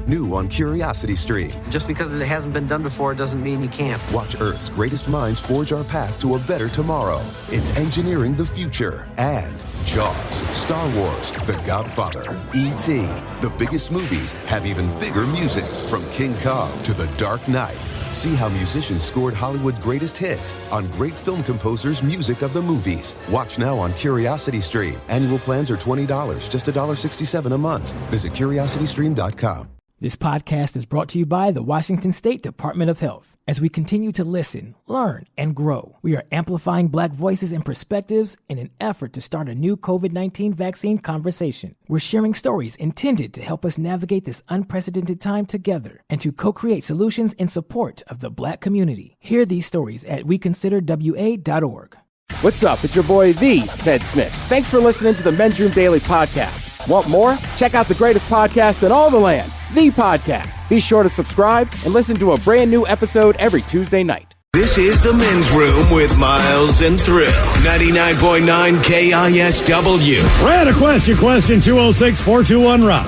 New on Curiosity Stream. Just because it hasn't been done before doesn't mean you can't. Watch Earth's greatest minds forge our path to a better tomorrow. It's engineering the future. And Jaws, Star Wars, The Godfather, E.T. The biggest movies have even bigger music. From King Kong to The Dark Knight. See how musicians scored Hollywood's greatest hits on great film composers' music of the movies. Watch now on Curiosity Stream. Annual plans are $20, just $1.67 a month. Visit curiositystream.com. This podcast is brought to you by the Washington State Department of Health. As we continue to listen, learn, and grow, we are amplifying Black voices and perspectives in an effort to start a new COVID-19 vaccine conversation. We're sharing stories intended to help us navigate this unprecedented time together and to co-create solutions in support of the Black community. Hear these stories at weconsiderwa.org. What's up? It's your boy, The Ted Smith. Thanks for listening to the Men's Room Daily Podcast. Want more? Check out the greatest podcast in all the land, The Podcast. Be sure to subscribe and listen to a brand new episode every Tuesday night. This is the Men's Room with Miles and Thrill. 99.9 KISW. Random question 206-421-ROCK.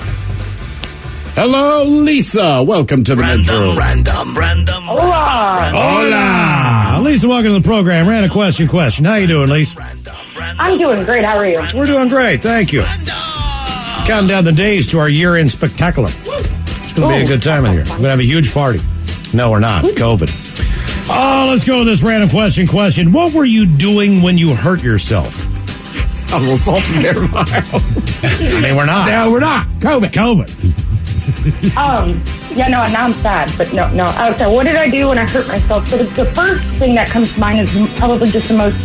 Hello, Lisa. Welcome to the Men's Room. Random. Hola. Lisa, welcome to the program. Random question. How you doing, Lisa? I'm doing great. How are you? We're doing great. Thank you. Counting down the days to our year-end spectacular. It's going to be a good time in here. We're going to have a huge party. No, we're not. COVID. Oh, let's go with this random question. What were you doing when you hurt yourself? I'm a little salty there. I mean, we're not. No, we're not. COVID. Yeah, no, now I'm sad, but no. So what did I do when I hurt myself? So the first thing that comes to mind is probably just the most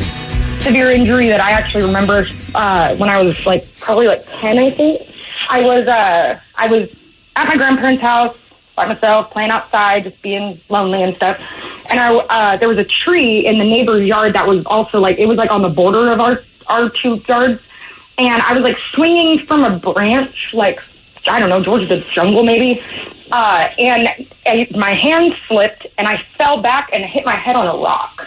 severe injury that I actually remember when I was probably 10, I think. I was at my grandparents' house by myself, playing outside, just being lonely and stuff. And there was a tree in the neighbor's yard that was also it was on the border of our two yards. And I was swinging from a branch, I don't know, Georgia's jungle maybe. And my hand slipped and I fell back and hit my head on a rock.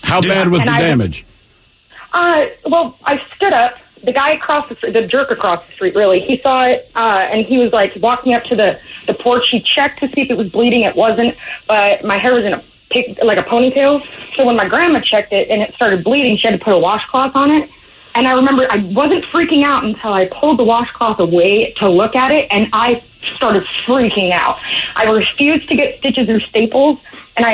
How bad was the damage? Well, I stood up. The guy across the street, the jerk across the street, really, he saw it, and he was walking up to the porch. He checked to see if it was bleeding. It wasn't, but my hair was in a ponytail. So when my grandma checked it and it started bleeding, she had to put a washcloth on it. And I remember I wasn't freaking out until I pulled the washcloth away to look at it, and I started freaking out. I refused to get stitches or staples, and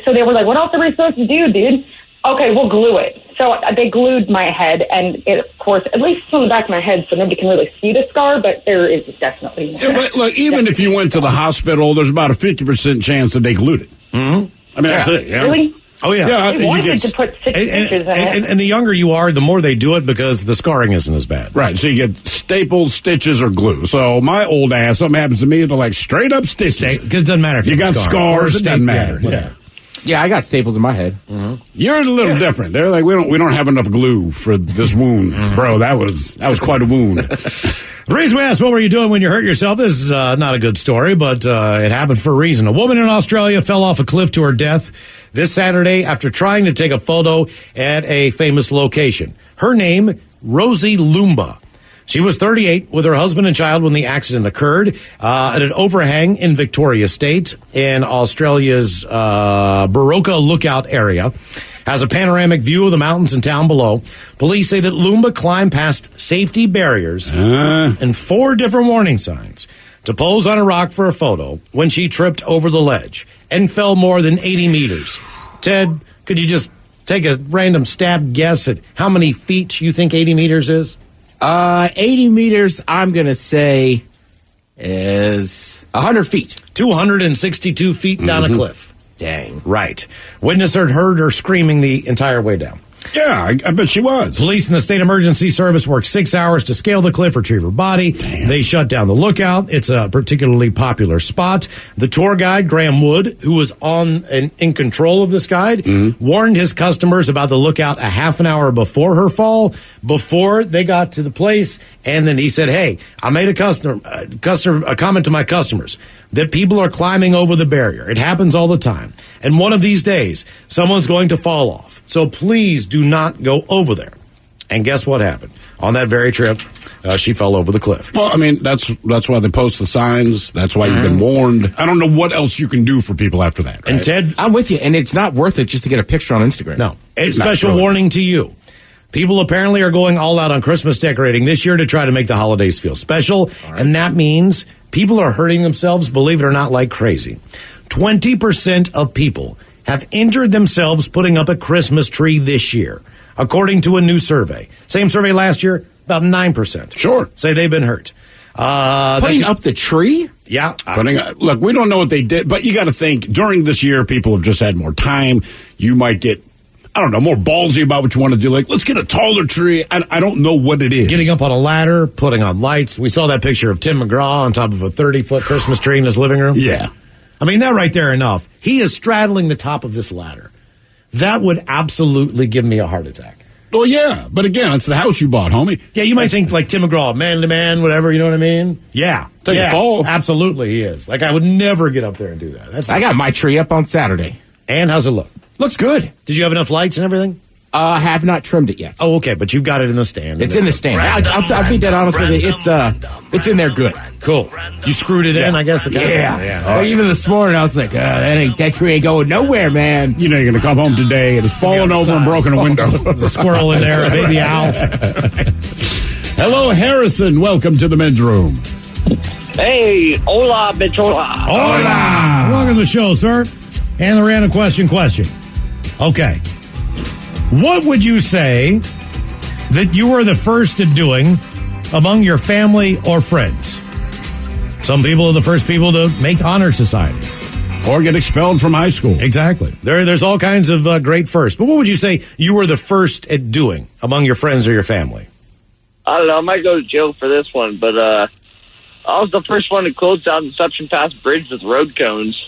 so they were like, "What else are we supposed to do, dude?" Okay, we'll glue it. So they glued my head, and it, of course, at least it's on the back of my head, so nobody can really see the scar, but there is definitely... Yeah, but look, even if you went to the hospital, there's about a 50% chance that they glued it. Mm-hmm. I mean, that's it. Yeah. Really? Oh, yeah. They wanted to put 6 stitches in it. And the younger you are, the more they do it because the scarring isn't as bad. Right, so you get staples, stitches, or glue. So my old ass, something happens to me, it'll straight up stitches. It doesn't matter if you got scars, it doesn't matter. Yeah. Yeah, I got staples in my head. Mm-hmm. You're a little different. They're like, we don't have enough glue for this wound. Bro, that was quite a wound. The reason we asked what were you doing when you hurt yourself, this is not a good story, but it happened for a reason. A woman in Australia fell off a cliff to her death this Saturday after trying to take a photo at a famous location. Her name, Rosie Lumba. She was 38 with her husband and child when the accident occurred at an overhang in Victoria State in Australia's Barocca Lookout area. Has a panoramic view of the mountains and town below. Police say that Lumba climbed past safety barriers and 4 different warning signs to pose on a rock for a photo when she tripped over the ledge and fell more than 80 meters. Ted, could you just take a random stab guess at how many feet you think 80 meters is? 80 meters, I'm going to say, is 100 feet. 262 feet down a cliff. Dang. Right. Witness heard her screaming the entire way down. Yeah, I bet she was. Police and the state emergency service worked 6 hours to scale the cliff, retrieve her body. Damn. They shut down the lookout. It's a particularly popular spot. The tour guide, Graham Wood, who was in control of this guide, warned his customers about the lookout a half an hour before her fall, before they got to the place. And then he said, hey, I made a comment to my customers that people are climbing over the barrier. It happens all the time. And one of these days, someone's going to fall off. So please do not go over there. And guess what happened? on that very trip, she fell over the cliff. Well, I mean, that's why they post the signs. That's why you've been warned. I don't know what else you can do for people after that. Right? And Ted, I'm with you, and it's not worth it just to get a picture on Instagram. No. A special warning to you. People apparently are going all out on Christmas decorating this year to try to make the holidays feel special, and that means people are hurting themselves, believe it or not, like crazy. 20% of people have injured themselves putting up a Christmas tree this year, according to a new survey. Same survey last year, about 9%. Sure. Say they've been hurt. Putting up the tree? Yeah. Look, we don't know what they did, but you got to think, during this year, people have just had more time. You might get, I don't know, more ballsy about what you want to do. Like, let's get a taller tree. I don't know what it is. Getting up on a ladder, putting on lights. We saw that picture of Tim McGraw on top of a 30-foot Christmas tree in his living room. Yeah. I mean, that right there enough. He is straddling the top of this ladder. That would absolutely give me a heart attack. Well, yeah, but again, it's the house you bought, homie. Yeah, you might think like Tim McGraw, man to man, whatever, you know what I mean? Yeah. Take a fall. Absolutely, he is. Like, I would never get up there and do that. I got my tree up on Saturday. And how's it look? Looks good. Did you have enough lights and everything? I have not trimmed it yet. Oh, okay, but you've got it in the stand. It's in the stand. I'll be dead honest with you. It's in there good. Cool. You screwed it in, I guess? Yeah. Well, even this morning, I was like, that tree ain't going nowhere, man. You know you're going to come home today and it's fallen over and broken a window. There's a squirrel in there, a baby owl. Hello, Harrison. Welcome to the men's room. Hey, hola, bichola. Hola. Welcome to the show, sir. And the random question. Okay. What would you say that you were the first at doing among your family or friends? Some people are the first people to make honor society. Or get expelled from high school. Exactly. There's all kinds of great firsts. But what would you say you were the first at doing among your friends or your family? I don't know. I might go to jail for this one, but I was the first one to close down Deception Pass Bridge with road cones.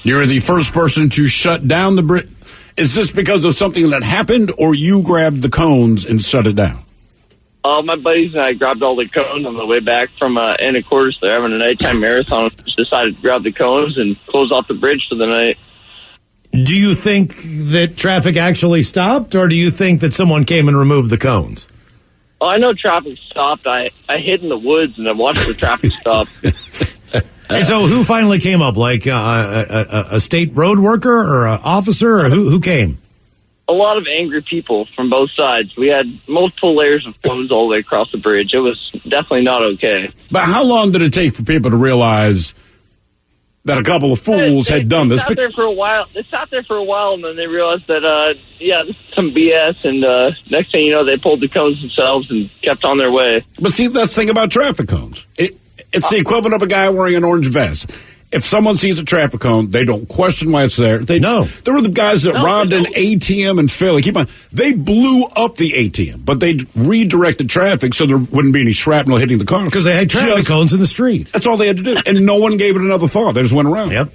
You were the first person to shut down the bridge. Is this because of something that happened, or you grabbed the cones and shut it down? My buddies and I grabbed all the cones on the way back from Anacortes. They're having a nighttime marathon. Just decided to grab the cones and close off the bridge for the night. Do you think that traffic actually stopped, or do you think that someone came and removed the cones? Oh, I know traffic stopped. I hid in the woods and I watched the traffic stop. And so who finally came up? Like a state road worker or an officer, or who came? A lot of angry people from both sides. We had multiple layers of cones all the way across the bridge. It was definitely not okay. But how long did it take for people to realize that a couple of fools had done this? They sat there for a while. They sat there for a while, and then they realized that, this is some BS. And next thing you know, they pulled the cones themselves and kept on their way. But see, that's the thing about traffic cones. It's the equivalent of a guy wearing an orange vest. If someone sees a traffic cone, they don't question why it's there. There were the guys that robbed an ATM in Philly. They blew up the ATM, but they redirected traffic so there wouldn't be any shrapnel hitting the car. Because they had traffic cones in the street. That's all they had to do. And no one gave it another thought. They just went around. Yep.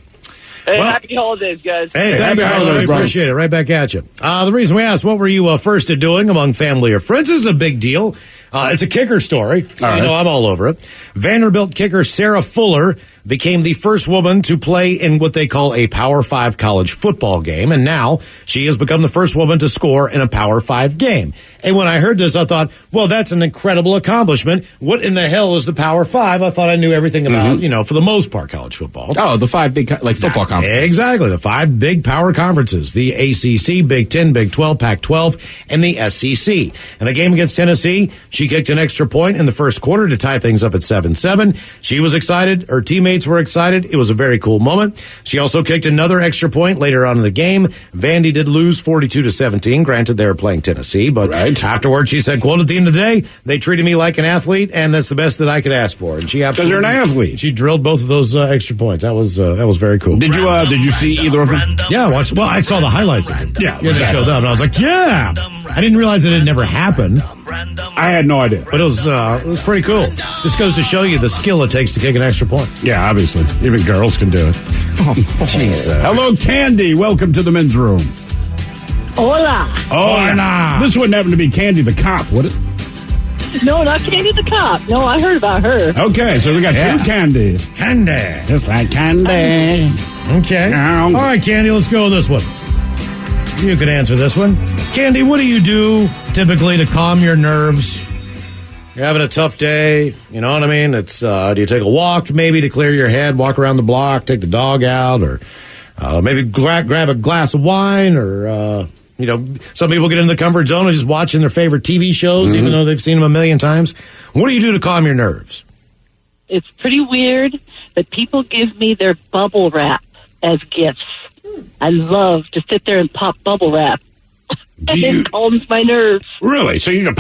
Hey, happy holidays, guys. Hey, happy holidays. Appreciate it. Right back at you. The reason we asked, what were you first at doing among family or friends? This is a big deal. It's a kicker story, so you know I'm all over it. Vanderbilt kicker Sarah Fuller became the first woman to play in what they call a Power 5 college football game, and now she has become the first woman to score in a Power 5 game. And when I heard this, I thought, well, that's an incredible accomplishment. What in the hell is the Power 5? I thought I knew everything about, for the most part, college football. Oh, the 5 big, football conferences. Exactly, the 5 big power conferences, the ACC, Big 10, Big 12, Pac-12, and the SEC. In a game against Tennessee, she kicked an extra point in the first quarter to tie things up at 7-7. She was excited. Her teammates were excited. It was a very cool moment. She also kicked another extra point later on in the game. Vandy did lose 42-17. Granted, they were playing Tennessee, but afterwards she said, quote, at the end of the day, they treated me like an athlete, and that's the best that I could ask for. And she absolutely, because you're an athlete. She drilled both of those extra points. That was very cool. Did you see either of them? Yeah, I saw the highlights of it. Yeah, they showed up, and I was like, yeah. I didn't realize that it never happened. I had no idea. But it was pretty cool. Just goes to show you the skill it takes to kick an extra point. Yeah, obviously. Even girls can do it. Oh, Jesus. Hello, Candy. Welcome to the men's room. Hola. Hola. This wouldn't happen to be Candy the cop, would it? No, not Candy the cop. No, I heard about her. Okay, so we got two Candies. Candy. Just like Candy. Okay. All right, Candy, let's go with this one. You can answer this one. Candy, what do you do typically to calm your nerves You're having a tough day. You know what I mean? It's do you take a walk maybe to clear your head, walk around the block, take the dog out, or maybe grab a glass of wine, or some people get into the comfort zone of just watching their favorite TV shows, even though they've seen them a million times. What do you do to calm your nerves? It's pretty weird, but people give me their bubble wrap as gifts. I love to sit there and pop bubble wrap. And it calms my nerves. Really? So you're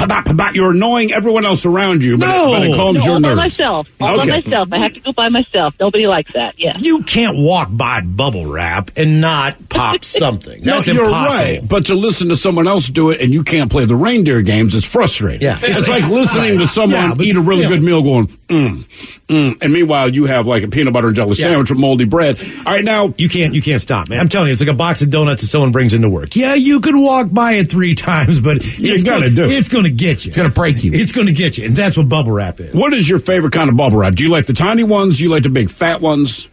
annoying everyone else around you, but it calms your all nerves. By myself. All by myself. I have to go by myself. Nobody likes that. Yeah. You can't walk by bubble wrap and not pop something. That's you're impossible. Right. But to listen to someone else do it and you can't play the reindeer games is frustrating. Yeah. It's like listening to someone eat a really good meal going, and meanwhile you have like a peanut butter and jelly sandwich with moldy bread. All right, now you can't stop, man. I'm telling you, it's like a box of donuts that someone brings into work. Yeah, you could walk by it 3 times, but it's going to get you. It's going to break you. It's going to get you, and that's what bubble wrap is. What is your favorite kind of bubble wrap? Do you like the tiny ones? Do you like the big fat ones?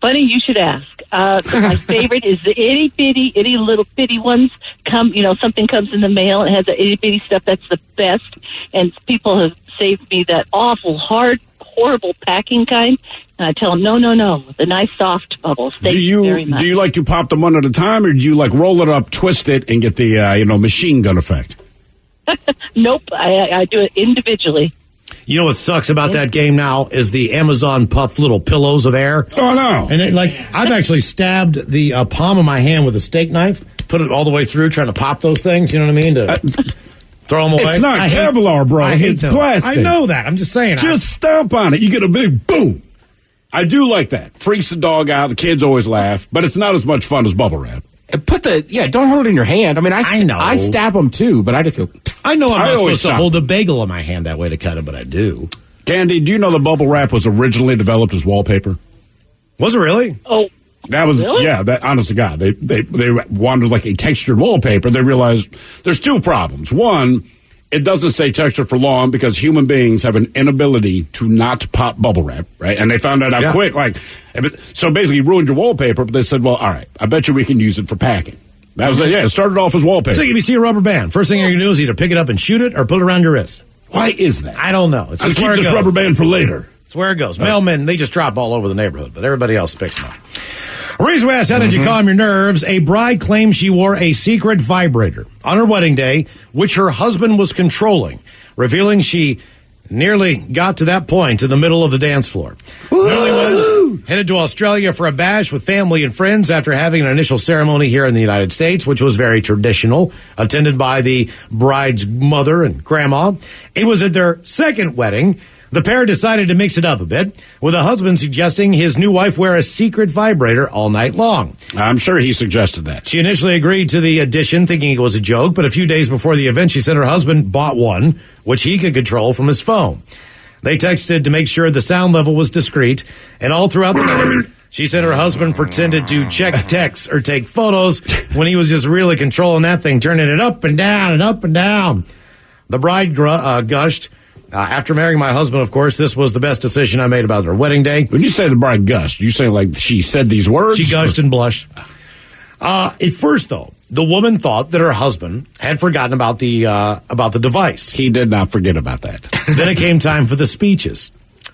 Funny you should ask. My favorite is the itty little bitty ones. Something comes in the mail and it has the itty bitty stuff. That's the best. And people have saved me that awful, hard, horrible packing kind. And I tell them, no, the nice soft bubbles. Thank you very much. Do you like to pop them one at a time, or do you like roll it up, twist it, and get the machine gun effect? Nope, I do it individually. You know what sucks about that game now is the Amazon Puff little pillows of air. Oh, no. And I've actually stabbed the palm of my hand with a steak knife, put it all the way through, trying to pop those things, you know what I mean, to throw them away. It's not Kevlar, bro. It's plastic. I know that. I'm just saying. Just stomp on it. You get a big boom. I do like that. Freaks the dog out. The kids always laugh, but it's not as much fun as bubble wrap. Don't hold it in your hand. I mean, I know. I stab them too, but I just go. I know I'm not supposed to hold a bagel in my hand that way to cut it, but I do. Candy, do you know the bubble wrap was originally developed as wallpaper? Was it really? Oh, that was really? Yeah. That honest to God, they wanted like a textured wallpaper. They realized there's 2 problems. One, it doesn't stay textured for long because human beings have an inability to not pop bubble wrap, right? And they found that out quick. So basically, you ruined your wallpaper. But they said, well, all right, I bet you we can use it for packing. That was it started off as wallpaper. So if you see a rubber band, first thing you're going to do is either pick it up and shoot it or put it around your wrist. Why is that? I don't know. I'll keep this rubber band for later. It's where it goes. Mailmen, they just drop all over the neighborhood, but everybody else picks them up. Reason we asked, how did you calm your nerves? A bride claims she wore a secret vibrator on her wedding day, which her husband was controlling, revealing she nearly got to that point in the middle of the dance floor. Newlyweds headed to Australia for a bash with family and friends after having an initial ceremony here in the United States, which was very traditional, attended by the bride's mother and grandma. It was at their second wedding. The pair decided to mix it up a bit, with the husband suggesting his new wife wear a secret vibrator all night long. I'm sure he suggested that. She initially agreed to the addition, thinking it was a joke, but a few days before the event, she said her husband bought one, which he could control from his phone. They texted to make sure the sound level was discreet, and all throughout the night, she said her husband pretended to check texts or take photos when he was just really controlling that thing, turning it up and down and up and down. The bride gushed. After marrying my husband, of course, this was the best decision I made about our wedding day. When you say the bride gushed, you say like she said these words? She gushed and blushed. At first, though, the woman thought that her husband had forgotten about the device. He did not forget about that. Then it came time for the speeches.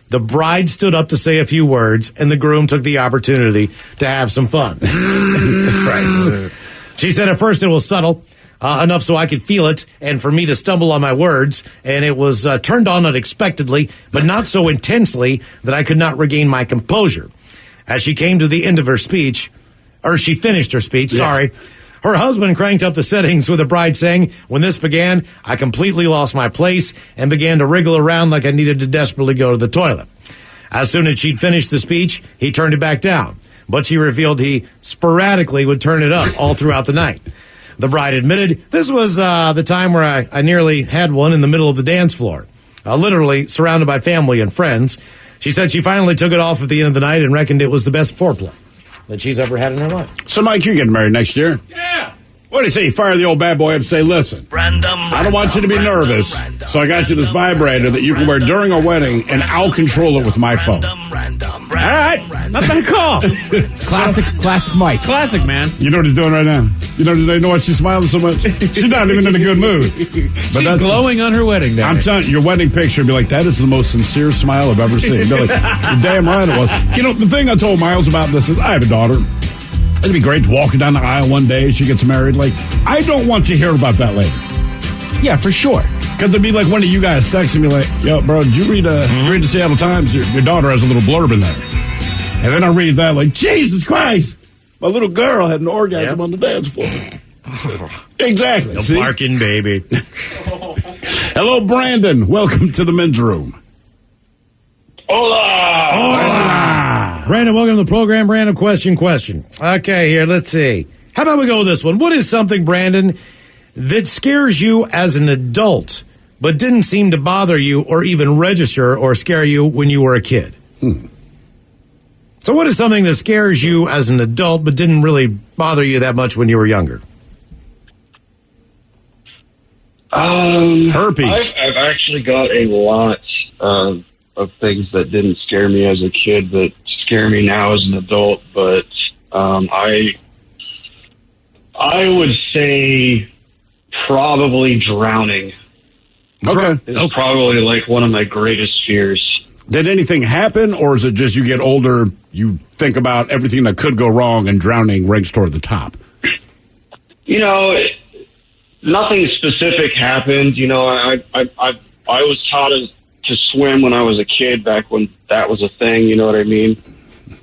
The bride stood up to say a few words, and the groom took the opportunity to have some fun. Right. She said at first it was subtle. Enough so I could feel it, and for me to stumble on my words, and it was turned on unexpectedly, but not so intensely that I could not regain my composure. As she came to the end of her speech, or she finished her speech, sorry, her husband cranked up the settings with the bride saying, when this began, I completely lost my place and began to wriggle around like I needed to desperately go to the toilet. As soon as she'd finished the speech, he turned it back down, but she revealed he sporadically would turn it up all throughout the night. The bride admitted this was the time where I nearly had one in the middle of the dance floor, literally surrounded by family and friends. She said she finally took it off at the end of the night and reckoned it was the best foreplay that she's ever had in her life. So, Mike, you're getting married next year? Yeah. What do you say? You fire the old bad boy up and say, listen, I don't want you to be nervous, so I got you this vibrator that you can wear during our wedding, and I'll control it with my phone. All right, not that call. Classic Mike. Classic, man. You know what he's doing right now? You know why she's smiling so much? She's not even in a good mood. But she's glowing on her wedding day. I'm telling you, your wedding picture would be like, that is the most sincere smile I've ever seen. Be like, you're damn right it was. You know, the thing I told Miles about this is I have a daughter. It'd be great walking down the aisle one day. She gets married. Like, I don't want to hear about that later. Yeah, for sure. Because it'd be like one of you guys texting me like, yo, bro, did you read the Seattle Times? Your daughter has a little blurb in there. And then I read that like, Jesus Christ, my little girl had an orgasm on the dance floor. Exactly. The barking baby. Hello, Brandon. Welcome to the men's room. Hola. Brandon, welcome to the program. Brandon, question. Okay, here, let's see. How about we go with this one? What is something, Brandon, that scares you as an adult, but didn't seem to bother you or even register or scare you when you were a kid? So what is something that scares you as an adult, but didn't really bother you that much when you were younger? Herpes. I've actually got a lot of things that didn't scare me as a kid that scare me now as an adult, but I would say probably drowning. Okay. It's probably like one of my greatest fears. Did anything happen, or is it just you get older, you think about everything that could go wrong, and drowning ranks toward the top? You know, nothing specific happened. You know, I was taught to swim when I was a kid, back when that was a thing. You know what I mean?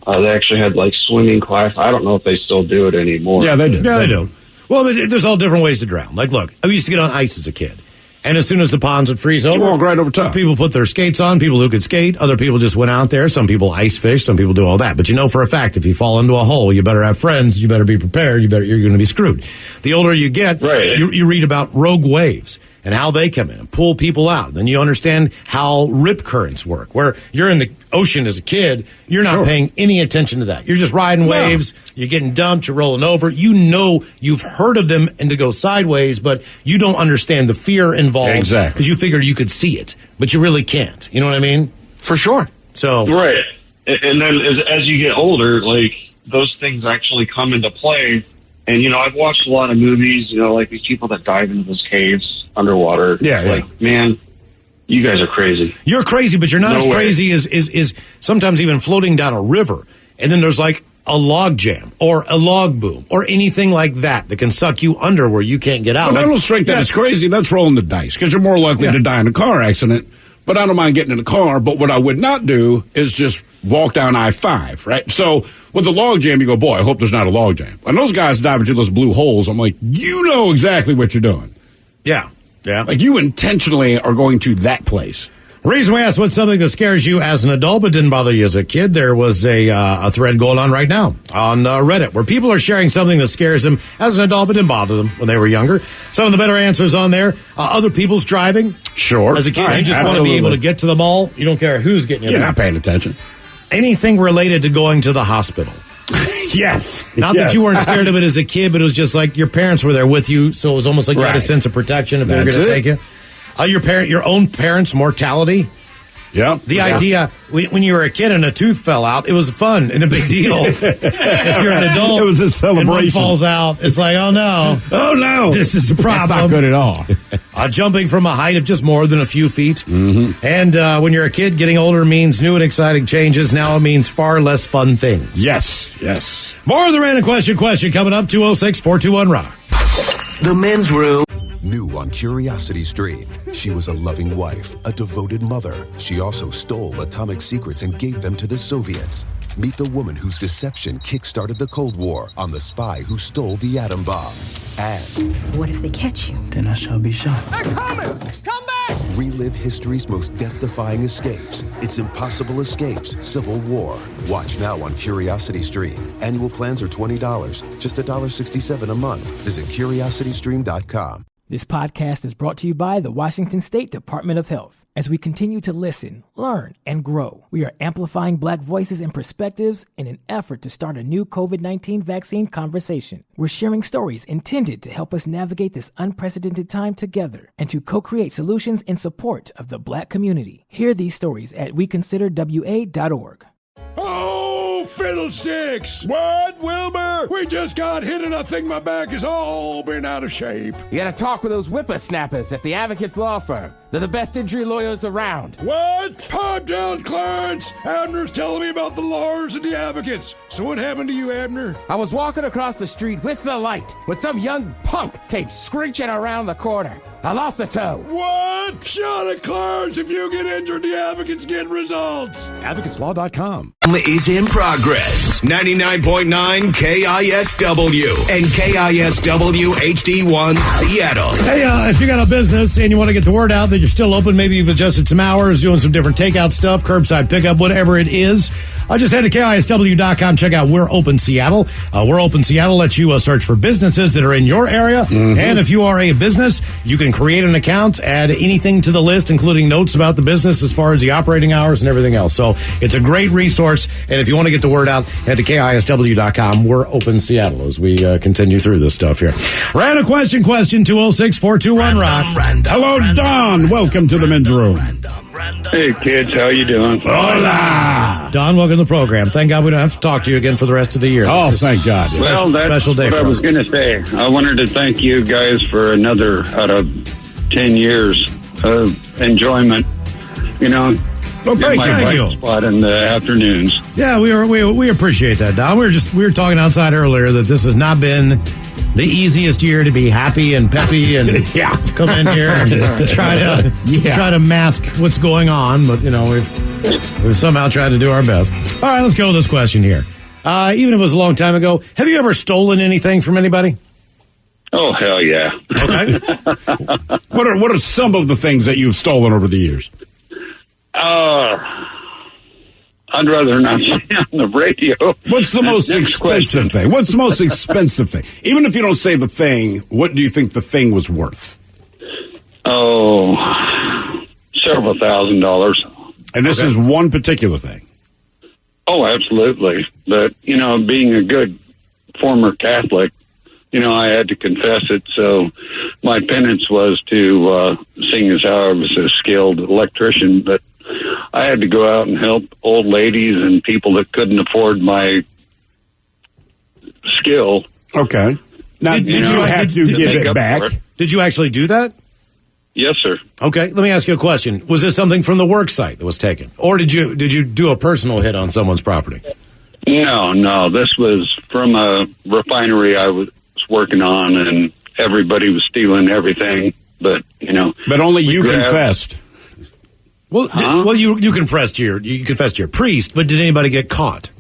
They actually had like swimming class. I don't know if they still do it anymore. Yeah, they do. Yeah, they do. Well, but there's all different ways to drown. Like, look, I used to get on ice as a kid. And as soon as the ponds would freeze over, you walk right over top. People put their skates on, people who could skate. Other people just went out there. Some people ice fish. Some people do all that. But you know for a fact, if you fall into a hole, you better have friends. You better be prepared. You're going to be screwed. The older you get, you read about rogue waves and how they come in and pull people out. Then you understand how rip currents work, where you're in the ocean as a kid, you're not paying any attention to that. You're just riding waves, you're getting dumped, you're rolling over. You know you've heard of them and to go sideways, but you don't understand the fear involved. Exactly. Because you figured you could see it, but you really can't. You know what I mean? For sure. So right. And then as you get older, like, those things actually come into play. And, you know, I've watched a lot of movies, you know, like these people that dive into those caves underwater. Yeah, like, man, you guys are crazy. You're crazy, but you're not as crazy as sometimes even floating down a river. And then there's like a log jam or a log boom or anything like that can suck you under where you can't get out. Well, I don't strike that as crazy. That's rolling the dice, because you're more likely to die in a car accident. But I don't mind getting in a car. But what I would not do is just walk down I-5, right? So with the log jam, you go, boy, I hope there's not a log jam. And those guys dive into those blue holes. I'm like, you know exactly what you're doing. Yeah. Yeah. Like, you intentionally are going to that place. Reason we asked what's something that scares you as an adult but didn't bother you as a kid, there was a thread going on right now on Reddit where people are sharing something that scares them as an adult but didn't bother them when they were younger. Some of the better answers on there, other people's driving. Sure. As a kid, you just want to be able to get to the mall. You don't care who's getting you there. You're not paying attention. Anything related to going to the hospital. Yes. Not that you weren't scared of it as a kid, but it was just like your parents were there with you, so it was almost like you had a sense of protection if they were going to take you. Your own parents' mortality. Yeah. The idea, when you were a kid and a tooth fell out, it was fun and a big deal. If you're an adult, it was a celebration. And one falls out, it's like, oh no. Oh no. This is a problem. That's not good at all. Jumping from a height of just more than a few feet. Mm-hmm. And when you're a kid, getting older means new and exciting changes. Now it means far less fun things. Yes. Yes. More of the random question coming up, 206-421-ROCK. The men's room. New on Curiosity Stream. She was a loving wife, a devoted mother. She also stole atomic secrets and gave them to the Soviets. Meet the woman whose deception kick-started the Cold War on the spy who stole the atom bomb. And what if they catch you? Then I shall be shot. They're coming! Come back! relive history's most death-defying escapes. It's Impossible Escapes, Civil War. Watch now on Curiosity Stream. Annual plans are $20, just $1.67 a month. Visit curiositystream.com. This podcast is brought to you by the Washington State Department of Health. As we continue to listen, learn, and grow, we are amplifying Black voices and perspectives in an effort to start a new COVID-19 vaccine conversation. We're sharing stories intended to help us navigate this unprecedented time together and to co-create solutions in support of the Black community. Hear these stories at weconsiderwa.org. Oh, fiddlesticks! What, Wilbur? We just got hit and I think my back has all been out of shape. You gotta talk with those whippersnappers at the Advocates Law Firm. They're the best injury lawyers around. What? Pipe down, Clarence! Abner's telling me about the lawyers and the advocates. So what happened to you, Abner? I was walking across the street with the light when some young punk came screeching around the corner. I lost a toe. What? Shut it, Clarence! If you get injured, the advocates get results. AdvocatesLaw.com. Is in progress. 99.9 KISW and KISW HD1 Seattle. Hey, if you got a business and you want to get the word out that you're still open, maybe you've adjusted some hours, doing some different takeout stuff, curbside pickup, whatever it is, just head to KISW.com. Check out We're Open Seattle. We're Open Seattle lets you search for businesses that are in your area. Mm-hmm. And if you are a business, you can create an account, add anything to the list, including notes about the business as far as the operating hours and everything else. So it's a great resource. And if you want to get the word out, head to KISW.com. We're Open Seattle as we continue through this stuff here. Random question 206-421-ROCK. Hello, Don. Welcome to the men's room. Hey, kids. How you doing? Hola. Don, welcome to the program. Thank God we don't have to talk to you again for the rest of the year. Oh, thank God. Well, that's special day what for I was us. going to say. I wanted to thank you guys for another out of 10 years of enjoyment. You know, well, thank you. Spot in the afternoons. Yeah, we appreciate that, Don. We were talking outside earlier that this has not been the easiest year to be happy and peppy and come in here and try to mask what's going on, but we've somehow tried to do our best. All right, let's go with this question here. Even if it was a long time ago, have you ever stolen anything from anybody? Oh, hell yeah. Okay. What are some of the things that you've stolen over the years? I'd rather not say on the radio. What's the most expensive thing? What's the most expensive thing? Even if you don't say the thing, what do you think the thing was worth? Oh, several $1,000s. And this is one particular thing? Oh, absolutely. But, being a good former Catholic, I had to confess it. So my penance was to sing as how I was a skilled electrician, but I had to go out and help old ladies and people that couldn't afford my skill. Okay. Now, did you have to give it back? Did you actually do that? Yes, sir. Okay, let me ask you a question. Was this something from the work site that was taken? Or did you do a personal hit on someone's property? No. This was from a refinery I was working on, and everybody was stealing everything. But, But only you confessed. Well, you confessed to your priest, but did anybody get caught?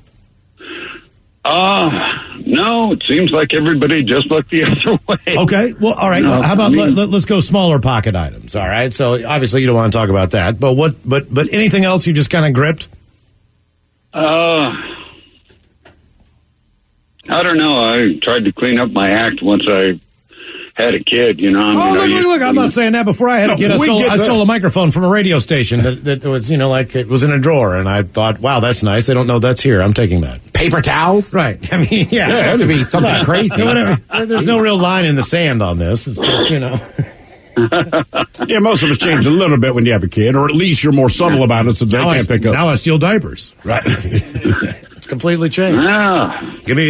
No, it seems like everybody just looked the other way. Okay, well, all right. How about let's go smaller pocket items? All right. So obviously you don't want to talk about that, but but anything else you just kind of gripped? I don't know. I tried to clean up my act once I had a kid, Look, I'm not saying that. Before I had a kid, I stole a microphone from a radio station that was, like it was in a drawer, and I thought, wow, that's nice. They don't know that's here. I'm taking that. Paper towels? Right. I mean, yeah. It had to be something crazy. Whatever. There's no real line in the sand on this. It's just, Yeah, most of us change a little bit when you have a kid, or at least you're more subtle about it so they can't pick up. Now I steal diapers. Right. It's completely changed. Give me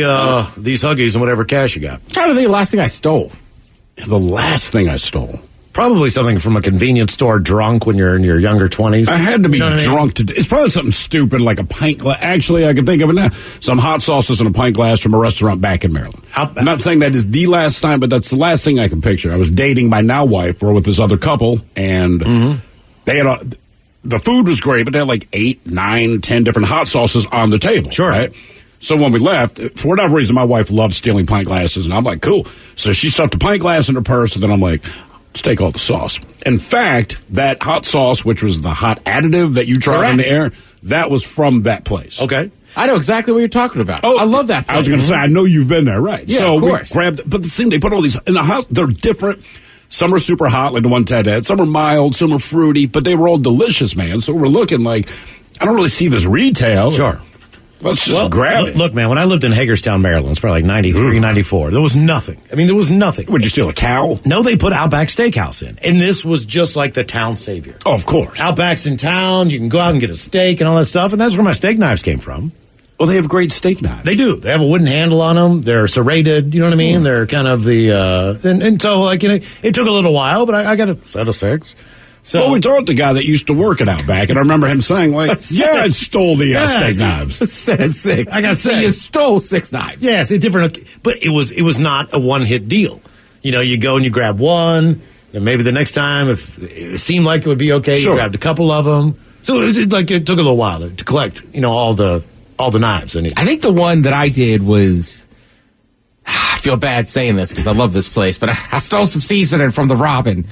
these Huggies and whatever cash you got. I'm trying to think of the last thing I stole. The last thing I stole. Probably something from a convenience store drunk when you're in your younger 20s. I had to be drunk to... It's probably something stupid like a pint glass. Actually, I can think of it now. Some hot sauces in a pint glass from a restaurant back in Maryland. I'm not saying that is the last time, but that's the last thing I can picture. I was dating my now wife, or with this other couple, and they had the food was great, but they had like 8, 9, 10 different hot sauces on the table. Sure. Right? So when we left, for whatever reason, my wife loved stealing pint glasses, and I'm like, cool. So she stuffed a pint glass in her purse, and then I'm like, let's take all the sauce. In fact, that hot sauce, which was the hot additive that you tried in the air, that was from that place. Okay. I know exactly what you're talking about. Oh, I love that place. I was going to say, I know you've been there, right? Yeah, so of course. We grabbed, but the thing, they put all these, in the hot, they're different. Some are super hot, like the one Ted had. Some are mild, some are fruity, but they were all delicious, man. So we're looking like, I don't really see this retail. Sure. Let's just grab it. Look, man, when I lived in Hagerstown, Maryland, it's probably like 93, 94. There was nothing. I mean, there was nothing. Would you steal a cow? No, they put Outback Steakhouse in. And this was just like the town savior. Oh, of course. Outback's in town. You can go out and get a steak and all that stuff. And that's where my steak knives came from. Well, they have great steak knives. They do. They have a wooden handle on them. They're serrated. You know what I mean? They're kind of the and so like it took a little while, but I got a set of 6. So well, we told the guy that used to work at Outback, and I remember him saying, like, yeah, I stole the steak knives. A set of 6. I got 6. You stole 6 knives. Yes, it's different, but it was not a one-hit deal. You know, you go and you grab one, and maybe the next time, if it seemed like it would be okay, you grabbed a couple of them. So it took a little while to collect, all the knives. I think the one that I did was, I feel bad saying this because I love this place, but I stole some seasoning from the Robin.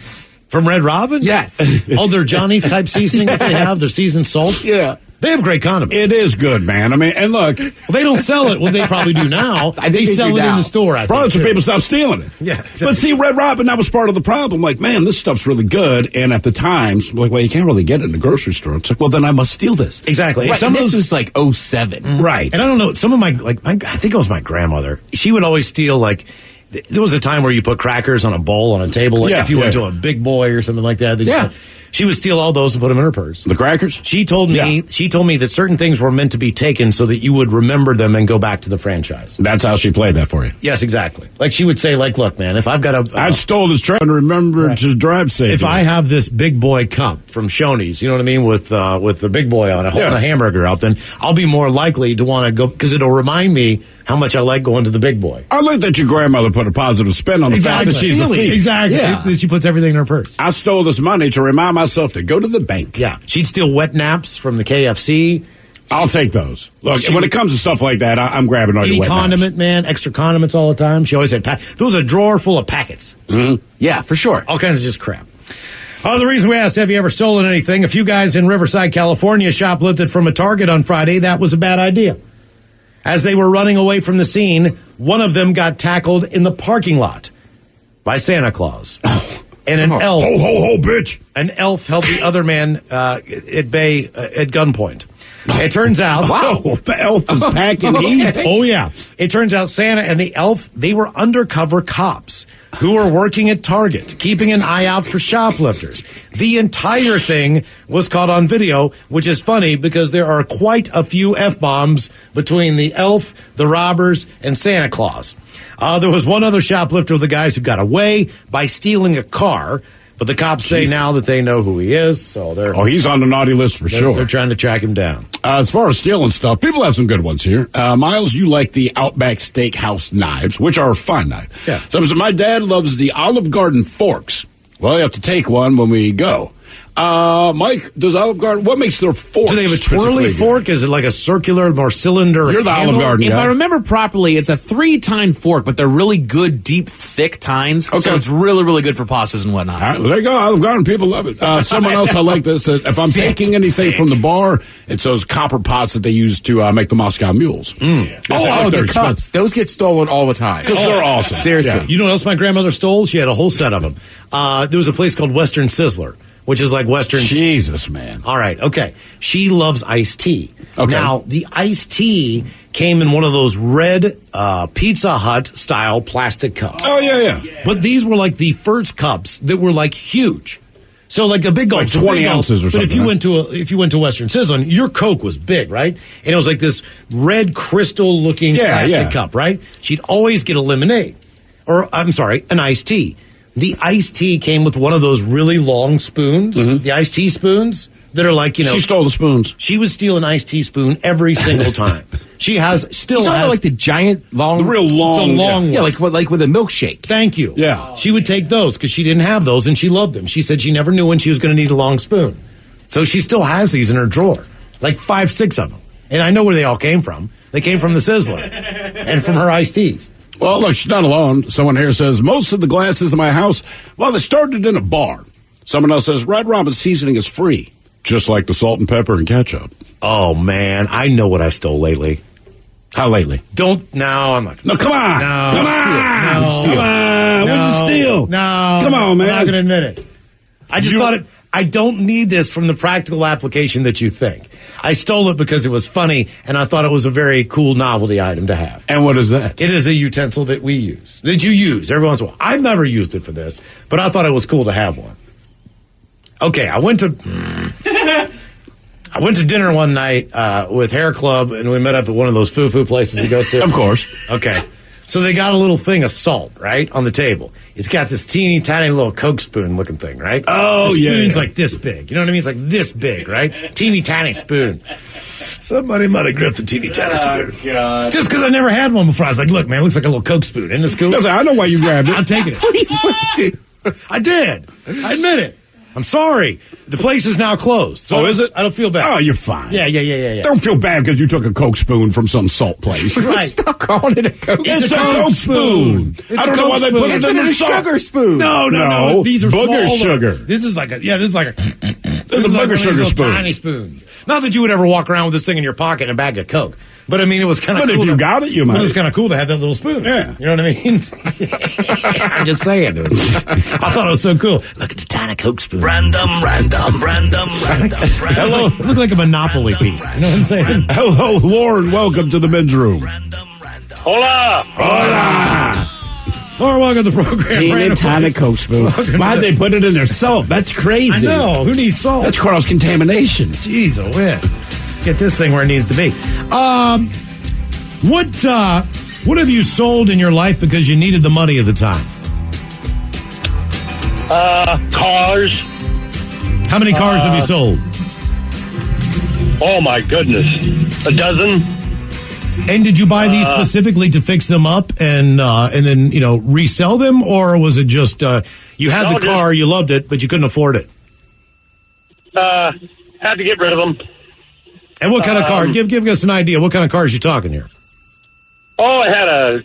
From Red Robin? Yes. Oh, their Johnny's type seasoning that they have, their seasoned salt? Yeah. They have great condiments. It is good, man. I mean, and look. Well, they don't sell it. Well, they probably do now. I think they sell it in the store, I Probably think. so people stop stealing it. Yeah. Exactly. But see, Red Robin, that was part of the problem. Like, man, this stuff's really good. And at the times, like, well, you can't really get it in the grocery store. It's like, well, then I must steal this. Exactly. Right, some and of this those, was like 07. Right. And I don't know, some of I think it was my grandmother. She would always steal, like, there was a time where you put crackers on a bowl on a table. Like if you went to a Big Boy or something like that. She would steal all those and put them in her purse. The crackers? She told me that certain things were meant to be taken so that you would remember them and go back to the franchise. That's how she played that for you. Yes, exactly. Like she would say, like, look, man, if I've got I stole this truck and remember to drive safely. If I have this Big Boy cup from Shoney's, you know what I mean, with the Big Boy on it, holding a hamburger out, then I'll be more likely to want to go because it'll remind me how much I like going to the Big Boy. I like that your grandmother put a positive spin on the fact that she's a thief. Exactly. Yeah. She puts everything in her purse. I stole this money to remind myself to go to the bank. Yeah. She'd steal wet naps from the KFC. I'll take those. Look, when it comes to stuff like that, I'm grabbing all your wet condiment, man. Extra condiments all the time. She always had there was a drawer full of packets. Mm-hmm. Yeah, for sure. All kinds of just crap. The reason we asked, have you ever stolen anything? A few guys in Riverside, California shoplifted from a Target on Friday. That was a bad idea. As they were running away from the scene, one of them got tackled in the parking lot by Santa Claus. And an elf. Ho, ho, ho, bitch. An elf held the other man at bay at gunpoint. It turns out... Wow, the elf is packing heat. Oh, yeah. It turns out Santa and the elf, they were undercover cops who were working at Target, keeping an eye out for shoplifters. The entire thing was caught on video, which is funny because there are quite a few F-bombs between the elf, the robbers, and Santa Claus. There was one other shoplifter of the guys who got away by stealing a car, but the cops say now that they know who he is, so they're... Oh, he's on the naughty list for sure. They're trying to track him down. As far as stealing stuff, people have some good ones here. Miles, you like the Outback Steakhouse knives, which are a fine knife. Yeah. So my dad loves the Olive Garden forks. Well, you have to take one when we go. Mike, does Olive Garden, what makes their forks? Do they have a twirly fork? Is it like a circular, more cylinder? You're the Olive Garden If guy. I remember properly, it's a 3-tine fork, but they're really good, deep, thick tines. Okay. So it's really, really good for pastas and whatnot. All right, well, there you go. Olive Garden, people love it. Someone else I like this. If I'm taking anything from the bar, it's those copper pots that they use to make the Moscow mules. Oh, the cups. Those get stolen all the time. Because they're awesome. Seriously. Yeah. You know what else my grandmother stole? She had a whole set of them. There was a place called Western Sizzler, which is like Western... Jesus, man. All right, okay. She loves iced tea. Okay. Now, the iced tea came in one of those red Pizza Hut-style plastic cups. Oh, yeah. But these were like the first cups that were like huge. So like a big gulp, Like 20 ounces or something. But if you went to Western Sizzling, your Coke was big, right? And it was like this red crystal-looking plastic cup, right? She'd always get a lemonade, an iced tea. The iced tea came with one of those really long spoons, the iced tea spoons that are like, She stole the spoons. She would steal an iced tea spoon every single time. She still You're talking has about like the giant, long... The real long... the long Yeah, ones. like with a milkshake. Thank you. Yeah. She would take those because she didn't have those and she loved them. She said she never knew when she was going to need a long spoon. So she still has these in her drawer, like 5, 6 of them. And I know where they all came from. They came from the Sizzler and from her iced teas. Well, look, she's not alone. Someone here says, most of the glasses in my house, well, they started in a bar. Someone else says, Red Robin seasoning is free, just like the salt and pepper and ketchup. Oh, man. I know what I stole lately. How lately? No, I'm not. No, come on. No. Come on. No. Come on. What'd you steal? No. Come on, man. I'm not going to admit it. I just thought it. I don't need this from the practical application that you think. I stole it because it was funny, and I thought it was a very cool novelty item to have. And what is that? It is a utensil that we use, that you use every once in a while. I've never used it for this, but I thought it was cool to have one. Okay, I went to I went to dinner one night with Hair Club, and we met up at one of those foo-foo places he goes to. Of course. Okay. So they got a little thing of salt, right, on the table. It's got this teeny tiny little Coke spoon looking thing, right? Oh, the yeah. spoon's like this big. You know what I mean? It's like this big, right? Teeny tiny spoon. Somebody might have gripped a teeny tiny spoon. God. Just because I never had one before. I was like, look, man, it looks like a little Coke spoon. Isn't this cool? I know why you grabbed it. I'm taking it. I did. I admit it. I'm sorry. The place is now closed. So is it? I don't feel bad. Oh, you're fine. Yeah. Don't feel bad because you took a Coke spoon from some salt place. Right. Stop calling it a Coke. It's a Coke spoon. I don't know why they put it in a sugar spoon. No. These are booger smaller. sugar. This is like a This is like This is a booger sugar spoon. Tiny spoons. Not that you would ever walk around with this thing in your pocket and a bag of Coke. But I mean, it was kind of But cool. if you got it, you might. It was kind of cool to have that little spoon. Yeah. You know what I mean? I'm just saying. I thought it was so cool. Look at the tiny Coke spoon. Random. Hello. It looked like a Monopoly piece. You know what I'm saying? Hello, Lauren. Welcome to the men's room. Hola. Or welcome to the program. Teeny tiny Coke spoon. Why'd they put it in their salt? That's crazy. I know. Who needs salt? That's cross-contamination. Jeez, oh, yeah. Get this thing where it needs to be. What have you sold in your life because you needed the money at the time? Cars. How many cars have you sold? Oh, my goodness. A dozen. And did you buy these specifically to fix them up and then, resell them? Or was it just you had the car, you loved it, but you couldn't afford it? Had to get rid of them. And what kind of car? Give us an idea. What kind of cars you talking here? Oh, I had a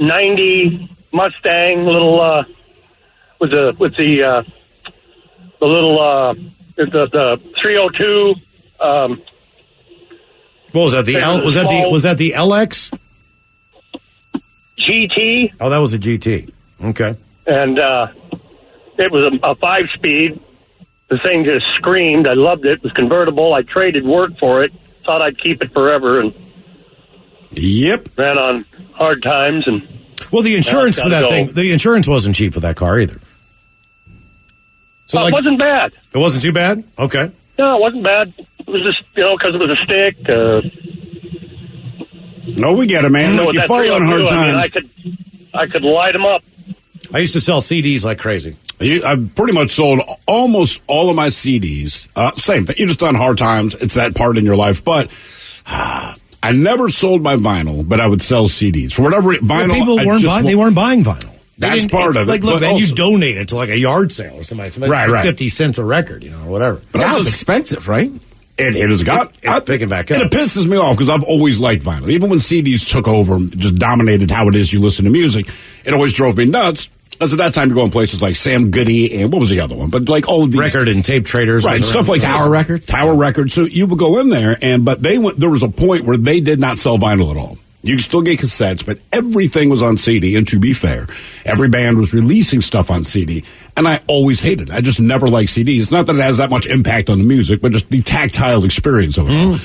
90 Mustang, little, the 302. What was that? Was that the LX? GT. Oh, that was a GT. Okay. And it was a 5-speed. The thing just screamed. I loved it. It was convertible. I traded work for it. Thought I'd keep it forever. And yep. Ran on hard times. And well, the insurance for that thing, the insurance wasn't cheap for that car either. So it wasn't bad. It wasn't too bad? Okay. No, it wasn't bad. It was just, because it was a stick. No, we get it, man. Look, you fall on hard times. I could light them up. I used to sell CDs like crazy. I've pretty much sold almost all of my CDs. Same thing. You just done hard times. It's that part in your life. But I never sold my vinyl, but I would sell CDs. For whatever vinyl, people they weren't buying vinyl. That's part of it. Like, look, man, you donate it to like a yard sale or somebody. Right. 50 cents a record, or whatever. But that was expensive, right? It has got. It's picking back up. And it pisses me off because I've always liked vinyl. Even when CDs took over, just dominated how it is you listen to music, it always drove me nuts. Because at that time, you're going places like Sam Goody and what was the other one? But like all of these record and tape traders, right? Stuff like Tower Records. Tower Records. So you would go in there, but there was a point where they did not sell vinyl at all. You could still get cassettes, but everything was on CD. And to be fair, every band was releasing stuff on CD, and I always hated it. I just never liked CDs. Not that it has that much impact on the music, but just the tactile experience of it all.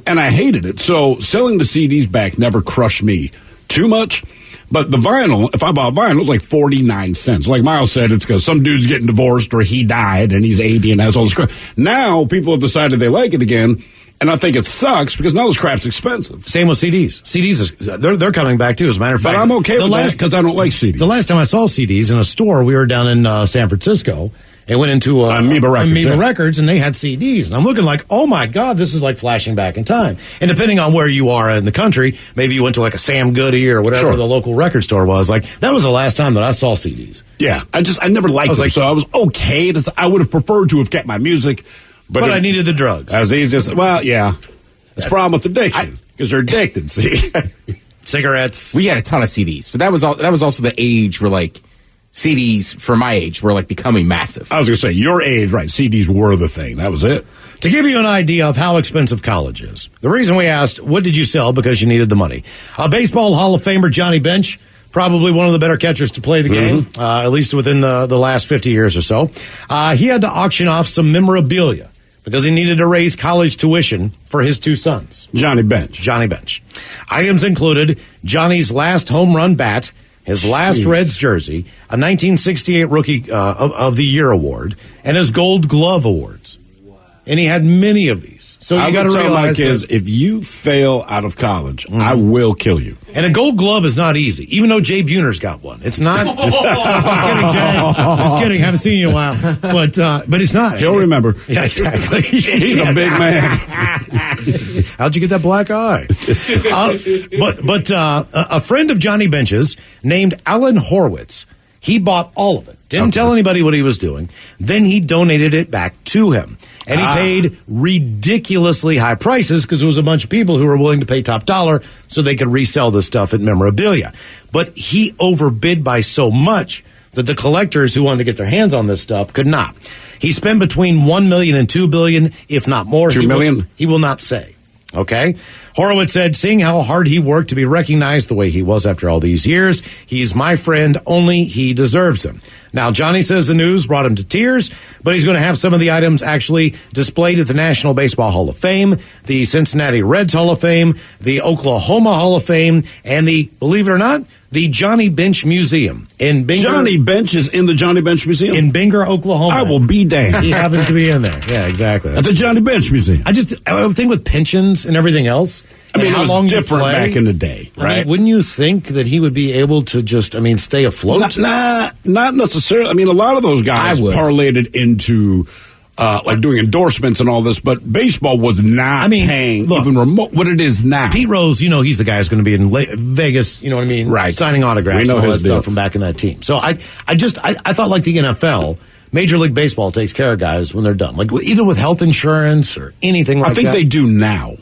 And I hated it. So selling the CDs back never crushed me too much. But the vinyl, if I bought vinyl, it was like 49 cents. Like Miles said, it's because some dude's getting divorced or he died and he's 80 and has all this crap. Now people have decided they like it again. And I think it sucks because now this crap's expensive. Same with CDs. CDs, they're coming back too, as a matter of fact. But I'm okay with that because I don't like CDs. The last time I saw CDs in a store, we were down in San Francisco and went into Amoeba Records, and they had CDs. And I'm looking like, oh my God, this is like flashing back in time. And depending on where you are in the country, maybe you went to like a Sam Goody or whatever the local record store was. Like, that was the last time that I saw CDs. Yeah, I never liked them, so I was okay. I would have preferred to have kept my music. But I needed the drugs. As easy well, yeah. It's a problem with addiction because you're addicted, see? Cigarettes. We had a ton of CDs, but that was also the age where like CDs for my age were like becoming massive. I was going to say your age, right? CDs were the thing. That was it. To give you an idea of how expensive college is, the reason we asked, what did you sell? Because you needed the money. Baseball Hall of Famer Johnny Bench, probably one of the better catchers to play the game, at least within the last 50 years or so. He had to auction off some memorabilia because he needed to raise college tuition for his two sons. Johnny Bench. Items included Johnny's last home run bat, his last Reds jersey, a 1968 Rookie of the Year award, and his Gold Glove awards. And he had many of these. So you I got to would tell my realize kids, that if you fail out of college, I will kill you. And a gold glove is not easy, even though Jay Buhner's got one. It's not. I'm kidding, Jay. Just kidding. Haven't seen you in a while. But it's not. He'll remember. Yeah, exactly. He's a big man. How'd you get that black eye? But a friend of Johnny Bench's named Alan Horwitz, he bought all of it. Didn't tell anybody what he was doing. Then he donated it back to him. And he paid ridiculously high prices because there was a bunch of people who were willing to pay top dollar so they could resell this stuff at memorabilia. But he overbid by so much that the collectors who wanted to get their hands on this stuff could not. He spent between $1 million and $2 billion, if not more. $2 million? He will not say. Okay? Horowitz said, seeing how hard he worked to be recognized the way he was after all these years, he's my friend, only he deserves them. Now, Johnny says the news brought him to tears, but he's going to have some of the items actually displayed at the National Baseball Hall of Fame, the Cincinnati Reds Hall of Fame, the Oklahoma Hall of Fame, and the, believe it or not, the Johnny Bench Museum in Binger. Johnny Bench is in the Johnny Bench Museum? In Binger, Oklahoma. I will be damned. He happens to be in there. Yeah, exactly. At the Johnny Bench Museum. I would think with pensions and everything else. I mean, how it was long different back in the day, right? I mean, wouldn't you think that he would be able to just, stay afloat? Not necessarily. I mean, a lot of those guys parlayed it into like doing endorsements and all this, but baseball was not paying even remote what it is now. Pete Rose, he's the guy who's going to be in Vegas, you know what I mean? Right. Signing autographs We know and all his that deal. stuff from back in that team. So I thought like the NFL, Major League Baseball takes care of guys when they're done. Like either with health insurance or anything like that. I think they do now.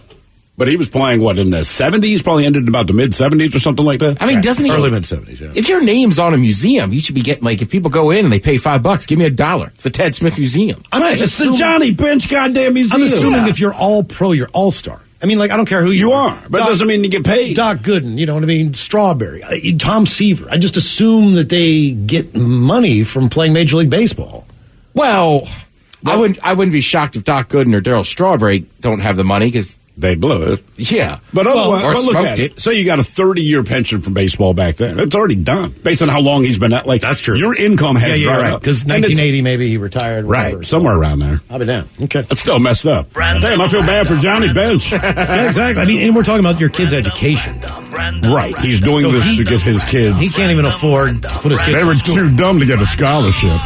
But he was playing, in the 70s? Probably ended in about the mid-70s or something like that? I mean, doesn't he? Early mid-70s, yeah. If your name's on a museum, you should be getting, if people go in and they pay $5, give me $1. It's the Ted Smith Museum. It's the Johnny Bench goddamn museum. I'm assuming if you're all pro, you're all-star. I mean, I don't care who you are. But it doesn't mean you get paid. Doc Gooden, you know what I mean? Strawberry, Tom Seaver. I just assume that they get money from playing Major League Baseball. Well, I wouldn't be shocked if Doc Gooden or Darryl Strawberry don't have the money because they blew it. Yeah. But otherwise, or look smoked at it. it. Say you got a 30-year pension from baseball back then. It's already done. Based on how long he's been at. That's true. Your income has dried right. up. Because 1980 maybe he retired. Whatever, right. Somewhere around there. I'll be down. Okay. It's still messed up. Damn, I feel bad for Johnny Bench. Yeah, exactly. I mean, and we're talking about your kid's education. Right. He's doing this to get his kids. He can't even afford to put his kids They were in school. too dumb to get a scholarship.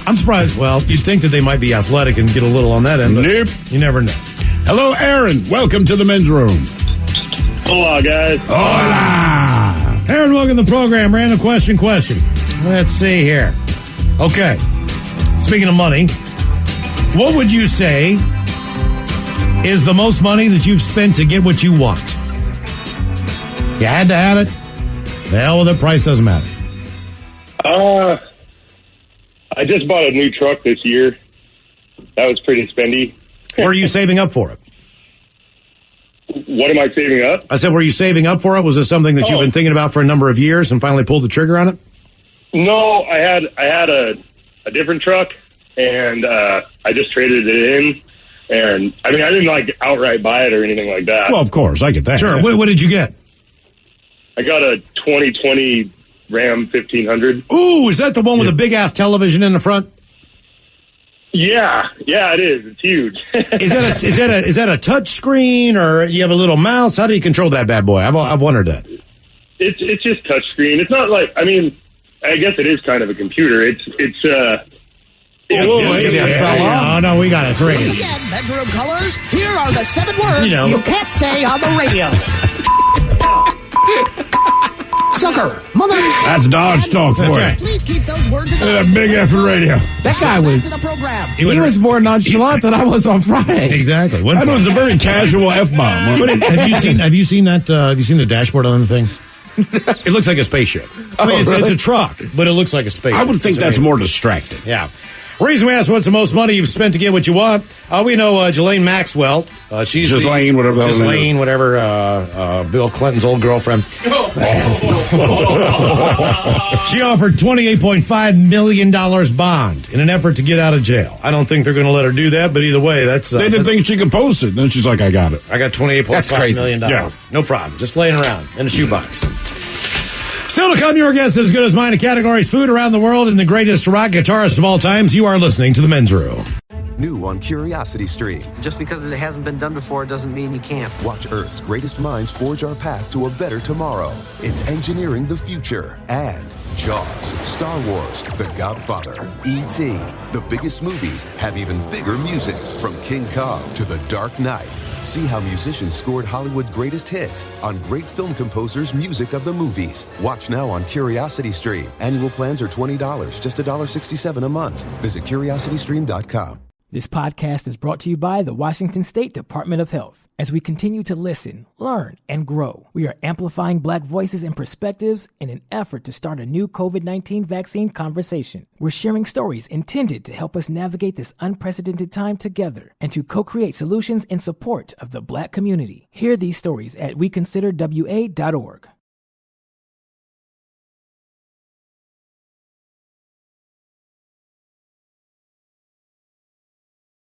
I'm surprised. Well, you'd think that they might be athletic and get a little on that end. But nope. You never know. Hello, Aaron. Welcome to the men's room. Hola, guys. Hola. Aaron, welcome to the program. Random question. Let's see here. Okay. Speaking of money, what would you say is the most money that you've spent to get what you want? You had to have it? The hell with it. Price doesn't matter. I just bought a new truck this year. That was pretty spendy. Were you saving up for it? What am I saving up? I said, were you saving up for it? Was this something that you've been thinking about for a number of years and finally pulled the trigger on it? No, I had a different truck, and I just traded it in. And, I mean, I didn't, outright buy it or anything like that. Well, of course, I get that. Sure. What did you get? I got a 2020 Ram 1500. Ooh, is that the one with the big-ass television in the front? Yeah, it is. It's huge. Is that a touch screen or you have a little mouse? How do you control that bad boy? I've wondered that. It's just touch screen. It's not I guess it is kind of a computer. Oh, no, we got it. It's ringing. Once again, bedroom colors, here are the 7 words you can't say on the radio. Sucker, mother. That's Dodge talk for you. Please keep those words in the That big effing radio. That guy was. to the program. He was more nonchalant than I was on Friday. Exactly. That was a very casual F-bomb. Have you seen that? Have you seen the dashboard on the thing? It looks like a spaceship. I mean, it's a truck, but it looks like a spaceship. I would think that's more distracting. Yeah. Reason we asked what's the most money you've spent to get what you want. We know Ghislaine Maxwell. She's Ghislaine, whatever that was. Ghislaine, whatever. Bill Clinton's old girlfriend. She offered $28.5 million bond in an effort to get out of jail. I don't think they're going to let her do that, but either way, that's. They didn't think she could post it. Then she's like, I got it. I got $28.5 million. Yeah. No problem. Just laying around in a shoebox. Still to come, your guess as good as mine. The categories food around the world and the greatest rock guitarists of all times. You are listening to The Men's Room. new on Curiosity Stream. Just because it hasn't been done before doesn't mean you can't. Watch Earth's greatest minds forge our path to a better tomorrow. It's engineering the future. And Jaws, Star Wars, The Godfather, E.T. The biggest movies have even bigger music, from King Kong to The Dark Knight. See how musicians scored Hollywood's greatest hits on great film composers' music of the movies. Watch now on Curiosity Stream. Annual plans are $20, just $1.67 a month. Visit curiositystream.com. This podcast is brought to you by the Washington State Department of Health. As we continue to listen, learn, and grow, we are amplifying Black voices and perspectives in an effort to start a new COVID-19 vaccine conversation. We're sharing stories intended to help us navigate this unprecedented time together and to co-create solutions in support of the Black community. Hear these stories at weconsiderwa.org.